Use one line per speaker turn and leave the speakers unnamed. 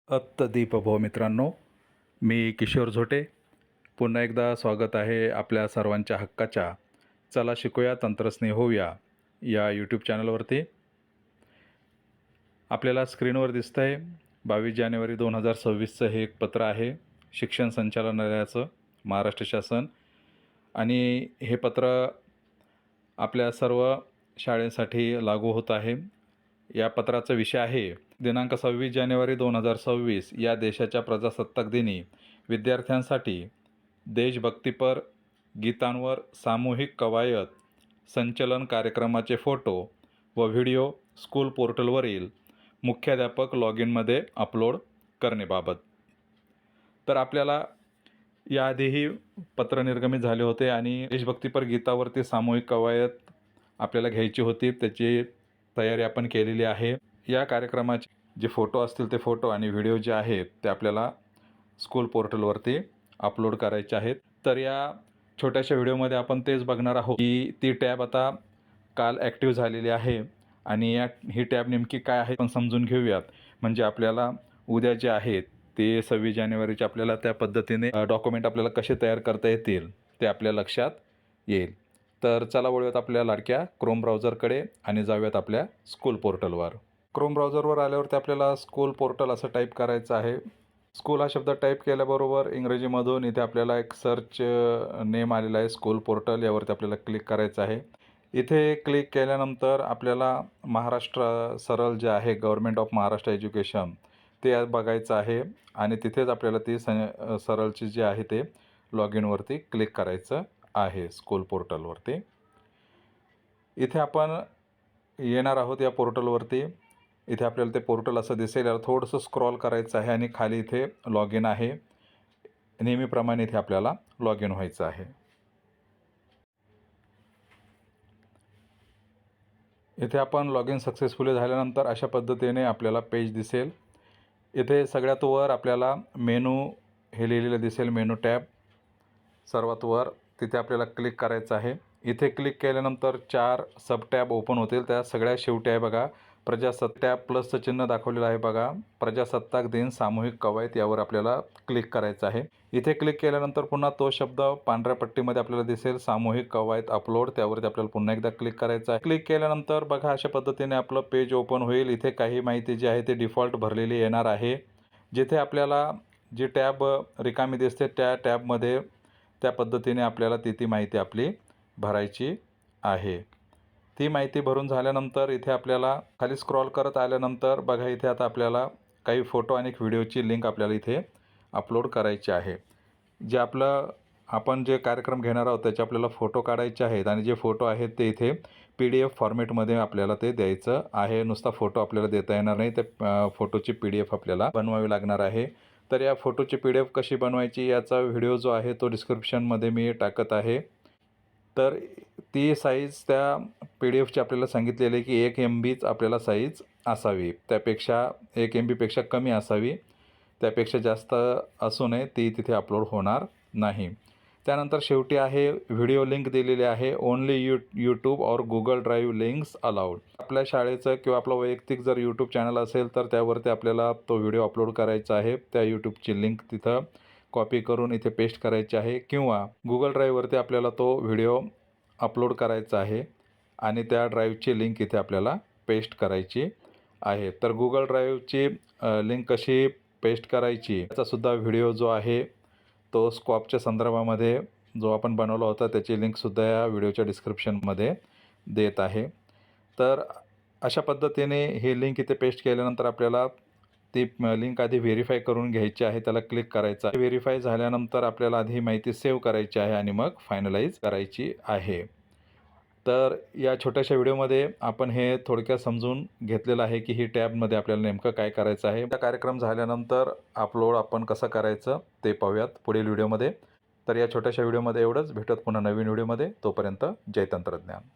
दीपभो मित्रांनो, मी किशोर झोटे. पुन्हा एकदा स्वागत आहे आपल्या सर्वांच्या हक्काच्या चला शिकूया तंत्रस्नेही होऊया या यूट्यूब चॅनलवरती. आपल्याला स्क्रीनवर दिसतं आहे 22 जानेवारी 2026चं हे एक पत्र आहे शिक्षण संचालनालयाचं, महाराष्ट्र शासन. आणि हे पत्र आपल्या सर्व शाळेसाठी लागू होत आहे. या पत्राचा विषय आहे दिनांक 26 जानेवारी 2026 या देशाच्या प्रजासत्ताक दिनी विद्यार्थ्यांसाठी देशभक्तीपर गीतांवर सामूहिक कवायत संचलन कार्यक्रमाचे फोटो व व्हिडिओ स्कूल पोर्टलवरील मुख्याध्यापक लॉग इनमध्ये अपलोड करण्याबाबत. तर आपल्याला याआधीही पत्र निर्गमित झाले होते आणि देशभक्तीपर गीतावरती सामूहिक कवायत आपल्याला घ्यायची होती. त्याची तयारी आपण केलेली आहे. या कार्यक्रमाचे जे फोटो असतील ते फोटो आणि व्हिडिओ जे आहेत ते आपल्याला स्कूल पोर्टलवरती अपलोड करायचे आहेत. तर या छोट्याशा व्हिडिओमध्ये आपण तेच बघणार आहोत की ती टॅब आता काल ॲक्टिव्ह झालेली आहे आणि ही टॅब नेमकी काय आहे पण समजून घेऊयात. म्हणजे आपल्याला उद्या जे आहेत ते 26 जानेवारीचे आपल्याला त्या पद्धतीने डॉक्युमेंट आपल्याला कसे तयार करता येतील ते आपल्या लक्षात येईल. तर चला वळूयात आपल्या लाडक्या क्रोम ब्राउझरकडे आणि जाऊयात आपल्या स्कूल पोर्टलवर. क्रोम ब्राउझरवर आल्यावरती आपल्याला स्कूल पोर्टल असं टाईप करायचं आहे. स्कूल हा शब्द टाईप केल्याबरोबर इंग्रजीमधून इथे आपल्याला एक सर्च नेम आलेला आहे स्कूल पोर्टल, यावरती आपल्याला क्लिक करायचं आहे. इथे क्लिक केल्यानंतर आपल्याला महाराष्ट्र सरल जे आहे गव्हर्मेंट ऑफ महाराष्ट्र एज्युकेशन ते बघायचं आहे आणि तिथेच आपल्याला ती सरलची जे आहे ते लॉग इनवरती क्लिक करायचं आहे स्कूल पोर्टलवरती. इथे आपण येणार आहोत या पोर्टलवरती. इथे आपल्याला ते पोर्टल असं दिसेल. याला थोडंसं स्क्रॉल करायचं आहे आणि खाली इथे लॉग इन आहे. नेहमीप्रमाणे इथे आपल्याला लॉग इन व्हायचं आहे. इथे आपण लॉग इन सक्सेसफुली झाल्यानंतर अशा पद्धतीने आपल्याला पेज दिसेल. इथे सगळ्यात वर आपल्याला मेनू हे लिहिलेलं दिसेल, मेनू टॅब सर्वात वर, तिथे आपल्याला क्लिक करायचं आहे. इथे क्लिक केल्यानंतर 4 सब टॅब ओपन होतील. त्या सगळ्या शेवटी आहे बघा प्रजासत्ताक टॅब प्लसचं चिन्ह दाखवलेलं आहे बघा, प्रजासत्ताक दिन सामूहिक कवायत, यावर आपल्याला क्लिक करायचं आहे. इथे क्लिक केल्यानंतर पुन्हा तो शब्द पांढऱ्या पट्टीमध्ये आपल्याला दिसेल सामूहिक कवायत अपलोड, त्यावरती आपल्याला पुन्हा एकदा क्लिक करायचं आहे. क्लिक केल्यानंतर बघा अशा पद्धतीने आपलं पेज ओपन होईल. इथे काही माहिती जी आहे ते डिफॉल्ट भरलेली येणार आहे. जिथे आपल्याला जी टॅब रिकामी दिसते त्या टॅबमध्ये त्या पद्धतीने आपल्याला ती माहिती आपली भरायची आहे. ती माहिती भरून झाल्यानंतर इथे आपल्याला खाली स्क्रॉल करत आल्यानंतर बघा इथे आता आपल्याला काही फोटो आणि व्हिडिओची लिंक आपल्याला इथे अपलोड करायची आहे. जे आपण जे कार्यक्रम घेणार आहोत त्याचे आपल्याला फोटो काढायचे आहेत आणि जे फोटो आहेत ते इथे PDF फॉर्मॅटमध्ये आपल्याला ते द्यायचं आहे. नुसता फोटो आपल्याला देता येणार नाही, त्या फोटोची PDF आपल्याला बनवावी लागणार आहे. तर या फोटोची PDF कशी बनवायची याचा व्हिडिओ जो आहे तो डिस्क्रिप्शनमध्ये मी टाकत आहे. तर ती साईज त्या PDFची आपल्याला सांगितलेली आहे की 1 MBच आपल्याला साईज असावी, त्यापेक्षा 1 MBपेक्षा कमी असावी, त्यापेक्षा जास्त असू नये, ती तिथे अपलोड होणार नाही. त्यानंतर शेवटी आहे व्हिडिओ लिंक दिलेली आहे, ओनली यूट्यूब और गुगल ड्राईव्ह लिंक्स अलाउड. आपल्या शाळेचं किंवा आपलं वैयक्तिक जर यूट्यूब चॅनल असेल तर त्यावरती आपल्याला तो व्हिडिओ अपलोड करायचा आहे. त्या यूट्यूबची लिंक तिथं कॉपी करून इथे पेस्ट करायची आहे किंवा गुगल ड्राईव्हवरती आपल्याला तो व्हिडिओ अपलोड करायचा आहे आणि त्या ड्राईव्हची लिंक इथे आपल्याला पेस्ट करायची आहे. तर गुगल ड्राईव्हची लिंक कशी पेस्ट करायची याचासुद्धा व्हिडिओ जो आहे तो स्कॉपच्या संदर्भामध्ये जो आपण बनवला होता त्याची लिंकसुद्धा या व्हिडिओच्या डिस्क्रिप्शनमध्ये देत आहे. तर अशा पद्धतीने ही लिंक इथे पेस्ट केल्यानंतर आपल्याला ती लिंक आधी व्हेरीफाय करून घ्यायची आहे, त्याला क्लिक करायचं आहे. व्हेरीफाय झाल्यानंतर आपल्याला आधी माहिती सेव्ह करायची आहे आणि मग फायनलाइज करायची आहे. तर या छोट्याशा व्हिडिओमध्ये आपण हे थोडक्यात समजून घेतलेलं आहे की ही टॅबमध्ये आपल्याला नेमकं काय करायचं आहे. हा कार्यक्रम झाल्यानंतर अपलोड आपण कसं करायचं ते पाहूयात पुढील व्हिडिओमध्ये. तर या छोट्याशा व्हिडिओमध्ये एवढंच. भेटत पुन्हा नवीन व्हिडिओमध्ये. तोपर्यंत जय तंत्रज्ञान.